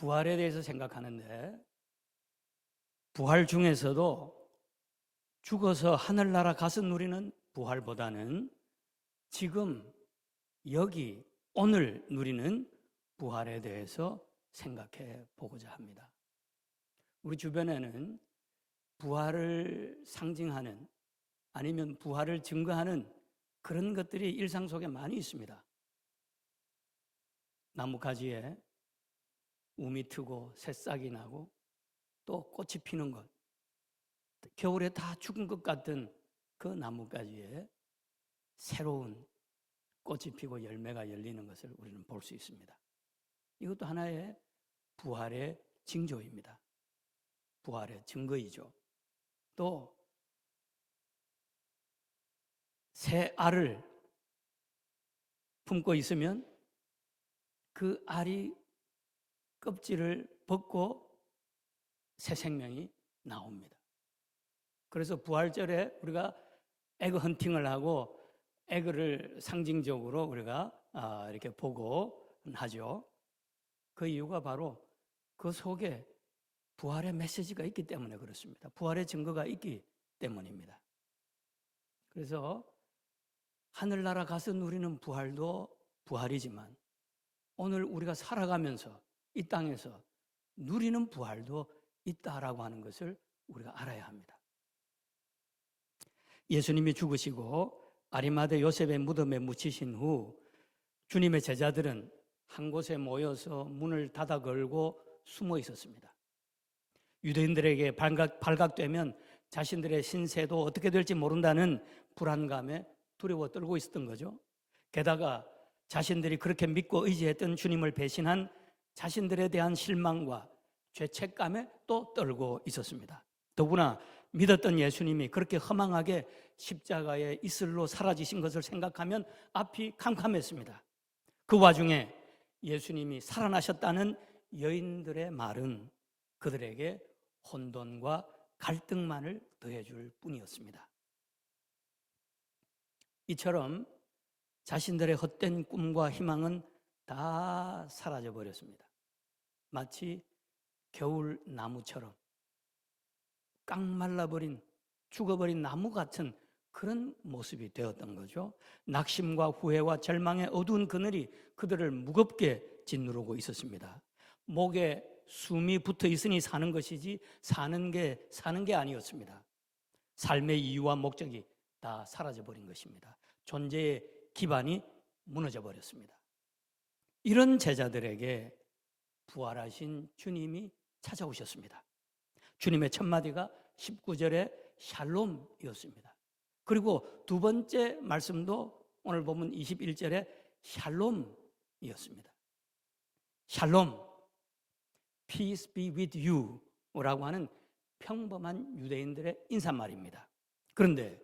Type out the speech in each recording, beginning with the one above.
부활에 대해서 생각하는데 부활 중에서도 죽어서 하늘나라 가서 누리는 부활보다는 지금 여기 오늘 누리는 부활에 대해서 생각해 보고자 합니다. 우리 주변에는 부활을 상징하는 아니면 부활을 증거하는 그런 것들이 일상 속에 많이 있습니다. 나뭇가지에 움이 트고 새싹이 나고 또 꽃이 피는 것, 겨울에 다 죽은 것 같은 그 나뭇가지에 새로운 꽃이 피고 열매가 열리는 것을 우리는 볼 수 있습니다. 이것도 하나의 부활의 징조입니다. 부활의 증거이죠. 또 새 알을 품고 있으면 그 알이 껍질을 벗고 새 생명이 나옵니다. 그래서 부활절에 우리가 에그 헌팅을 하고 에그를 상징적으로 우리가 이렇게 보고 하죠. 그 이유가 바로 그 속에 부활의 메시지가 있기 때문에 그렇습니다. 부활의 증거가 있기 때문입니다. 그래서 하늘나라 가서 누리는 부활도 부활이지만 오늘 우리가 살아가면서 이 땅에서 누리는 부활도 있다라고 하는 것을 우리가 알아야 합니다. 예수님이 죽으시고 아리마대 요셉의 무덤에 묻히신 후 주님의 제자들은 한 곳에 모여서 문을 닫아 걸고 숨어 있었습니다. 유대인들에게 발각되면 자신들의 신세도 어떻게 될지 모른다는 불안감에 두려워 떨고 있었던 거죠. 게다가 자신들이 그렇게 믿고 의지했던 주님을 배신한 자신들에 대한 실망과 죄책감에 또 떨고 있었습니다. 더구나 믿었던 예수님이 그렇게 허망하게 십자가의 이슬로 사라지신 것을 생각하면 앞이 캄캄했습니다. 그 와중에 예수님이 살아나셨다는 여인들의 말은 그들에게 혼돈과 갈등만을 더해줄 뿐이었습니다. 이처럼 자신들의 헛된 꿈과 희망은 다 사라져 버렸습니다. 마치 겨울 나무처럼 깡말라버린 죽어버린 나무 같은 그런 모습이 되었던 거죠. 낙심과 후회와 절망의 어두운 그늘이 그들을 무겁게 짓누르고 있었습니다. 목에 숨이 붙어 있으니 사는 것이지 사는 게 아니었습니다. 삶의 이유와 목적이 다 사라져 버린 것입니다. 존재의 기반이 무너져 버렸습니다. 이런 제자들에게 부활하신 주님이 찾아오셨습니다. 주님의 첫 마디가 19절에 샬롬이었습니다. 그리고 두 번째 말씀도 오늘 보면 21절에 샬롬이었습니다. 샬롬, peace be with you 라고 하는 평범한 유대인들의 인사말입니다. 그런데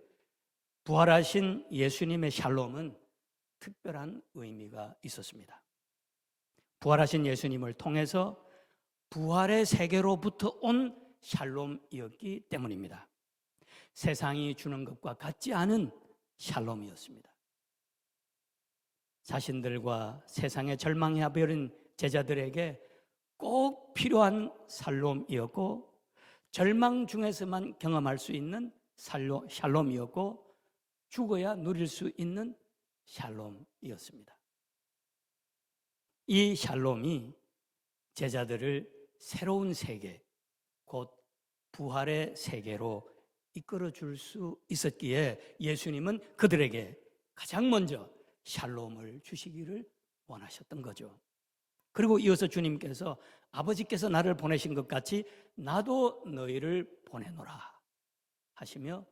부활하신 예수님의 샬롬은 특별한 의미가 있었습니다. 부활하신 예수님을 통해서 부활의 세계로부터 온 샬롬이었기 때문입니다. 세상이 주는 것과 같지 않은 샬롬이었습니다. 자신들과 세상에 절망해버린 제자들에게 꼭 필요한 샬롬이었고 절망 중에서만 경험할 수 있는 샬롬이었고 죽어야 누릴 수 있는 샬롬이었습니다. 이 샬롬이 제자들을 새로운 세계, 곧 부활의 세계로 이끌어 줄 수 있었기에 예수님은 그들에게 가장 먼저 샬롬을 주시기를 원하셨던 거죠. 그리고 이어서 주님께서 아버지께서 나를 보내신 것 같이 나도 너희를 보내노라 하시며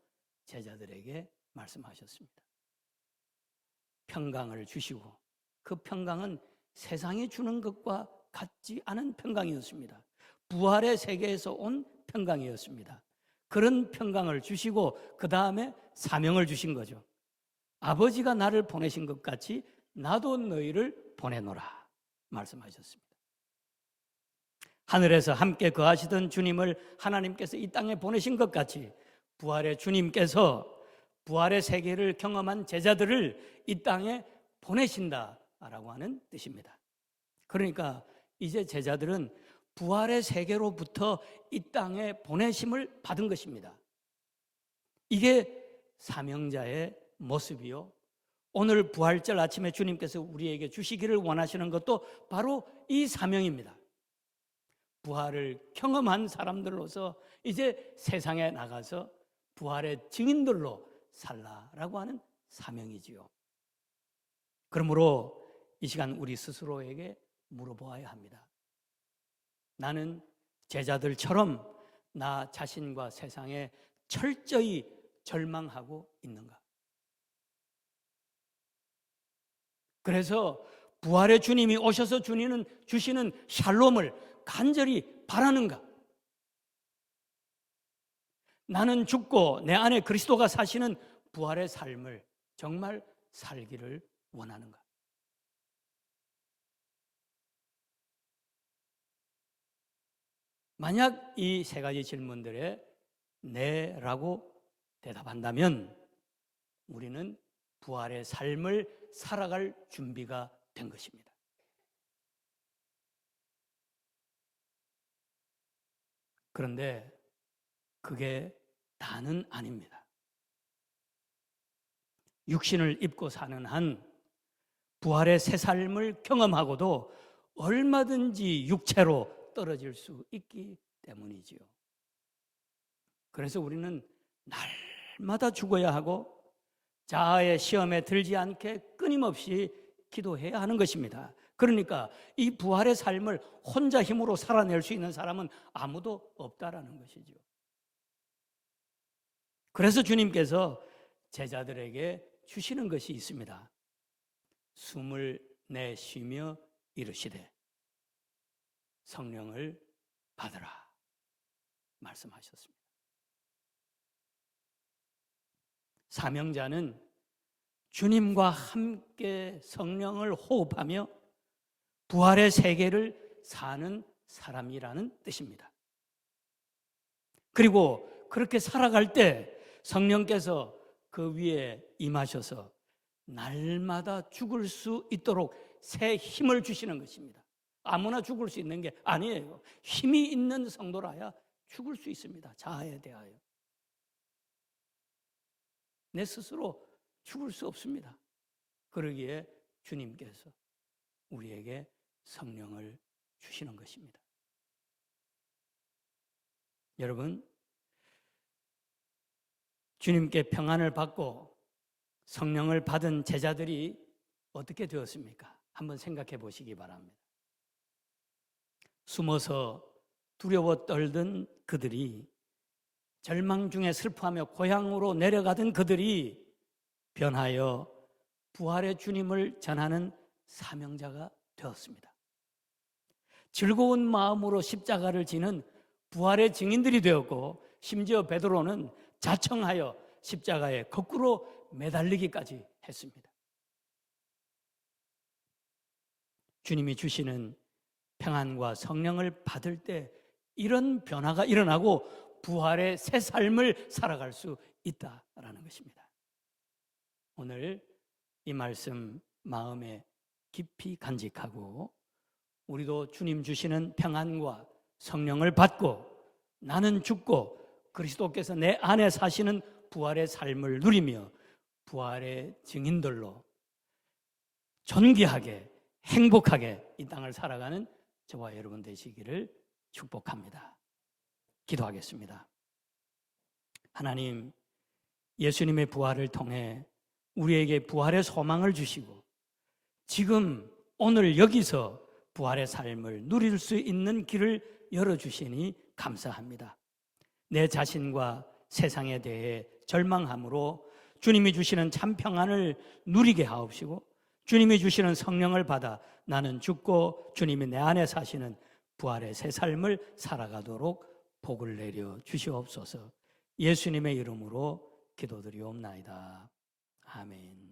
제자들에게 말씀하셨습니다. 평강을 주시고 그 평강은 세상이 주는 것과 같지 않은 평강이었습니다. 부활의 세계에서 온 평강이었습니다. 그런 평강을 주시고 그 다음에 사명을 주신 거죠. 아버지가 나를 보내신 것 같이 나도 너희를 보내노라 말씀하셨습니다. 하늘에서 함께 거하시던 주님을 하나님께서 이 땅에 보내신 것 같이 부활의 주님께서 부활의 세계를 경험한 제자들을 이 땅에 보내신다라고 하는 뜻입니다. 그러니까 이제 제자들은 부활의 세계로부터 이 땅에 보내심을 받은 것입니다. 이게 사명자의 모습이요. 오늘 부활절 아침에 주님께서 우리에게 주시기를 원하시는 것도 바로 이 사명입니다. 부활을 경험한 사람들로서 이제 세상에 나가서 부활의 증인들로 살라라고 하는 사명이지요. 그러므로 이 시간 우리 스스로에게 물어보아야 합니다. 나는 제자들처럼 나 자신과 세상에 철저히 절망하고 있는가? 그래서 부활의 주님이 오셔서 주시는 샬롬을 간절히 바라는가? 나는 죽고 내 안에 그리스도가 사시는 부활의 삶을 정말 살기를 원하는가? 만약 이 세 가지 질문들에 네라고 대답한다면 우리는 부활의 삶을 살아갈 준비가 된 것입니다. 그런데 그게 다는 아닙니다. 육신을 입고 사는 한 부활의 새 삶을 경험하고도 얼마든지 육체로 떨어질 수 있기 때문이지요. 그래서 우리는 날마다 죽어야 하고 자아의 시험에 들지 않게 끊임없이 기도해야 하는 것입니다. 그러니까 이 부활의 삶을 혼자 힘으로 살아낼 수 있는 사람은 아무도 없다라는 것이죠. 그래서 주님께서 제자들에게 주시는 것이 있습니다. 숨을 내쉬며 이르시되 성령을 받으라 말씀하셨습니다. 사명자는 주님과 함께 성령을 호흡하며 부활의 세계를 사는 사람이라는 뜻입니다. 그리고 그렇게 살아갈 때 성령께서 그 위에 임하셔서 날마다 죽을 수 있도록 새 힘을 주시는 것입니다. 아무나 죽을 수 있는 게 아니에요. 힘이 있는 성도라야 죽을 수 있습니다. 자아에 대하여. 내 스스로 죽을 수 없습니다. 그러기에 주님께서 우리에게 성령을 주시는 것입니다. 여러분, 주님께 평안을 받고 성령을 받은 제자들이 어떻게 되었습니까? 한번 생각해 보시기 바랍니다. 숨어서 두려워 떨던 그들이, 절망 중에 슬퍼하며 고향으로 내려가던 그들이 변하여 부활의 주님을 전하는 사명자가 되었습니다. 즐거운 마음으로 십자가를 지는 부활의 증인들이 되었고, 심지어 베드로는 자청하여 십자가에 거꾸로 매달리기까지 했습니다. 주님이 주시는 평안과 성령을 받을 때 이런 변화가 일어나고 부활의 새 삶을 살아갈 수 있다라는 것입니다. 오늘 이 말씀 마음에 깊이 간직하고 우리도 주님 주시는 평안과 성령을 받고 나는 죽고 그리스도께서 내 안에 사시는 부활의 삶을 누리며 부활의 증인들로 존귀하게 행복하게 이 땅을 살아가는 저와 여러분 되시기를 축복합니다. 기도하겠습니다. 하나님, 예수님의 부활을 통해 우리에게 부활의 소망을 주시고 지금 오늘 여기서 부활의 삶을 누릴 수 있는 길을 열어주시니 감사합니다. 내 자신과 세상에 대해 절망함으로 주님이 주시는 참 평안을 누리게 하옵시고 주님이 주시는 성령을 받아 나는 죽고 주님이 내 안에 사시는 부활의 새 삶을 살아가도록 복을 내려 주시옵소서. 예수님의 이름으로 기도드리옵나이다. 아멘.